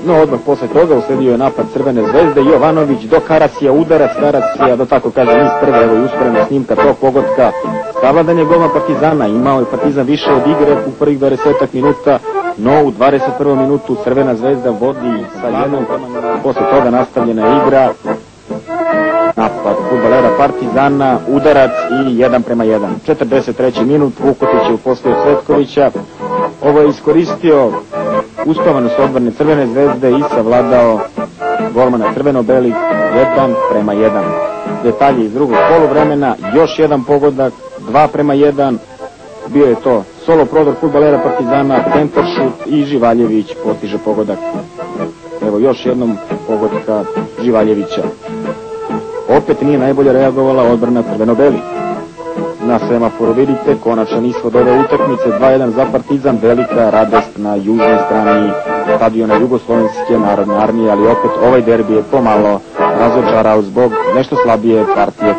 No odmah posle toga usledio je napad Crvene zvezde, Jovanović do Karasija, udarac Karasija, da tako kažem, iz prve, evo i usporena snimka tog pogotka. Savladan je golman Partizana, imao je Partizan više od igre u prvih 20 minuta, no u 21. minutu Crvena zvezda vodi sa 1, posle toga nastavljena igra, napad fudbalera Partizana, udarac i 1:1. 43. minut, Vukotić je uposlio Cvetkovića, ovo je iskoristio uspavanost odbrane Crvene zvezde i savladao golmana crveno-belih 1:1. Detalji iz drugog poluvremena, još jedan pogodak, 2:1, bio je to solo prodor fudbalera Partizana, centaršut i Živaljević postiže pogodak. Evo još jednom pogodka Živaljevića. Opet nije najbolje reagovala odbrana crveno-belih. Na semaforu vidite konačan ishod ove utakmice, 2:1 za Partizan, velika radost na južnoj strani stadiona Jugoslovenske narodne armije, ali opet ovaj derbi je pomalo razočarao zbog nešto slabije partije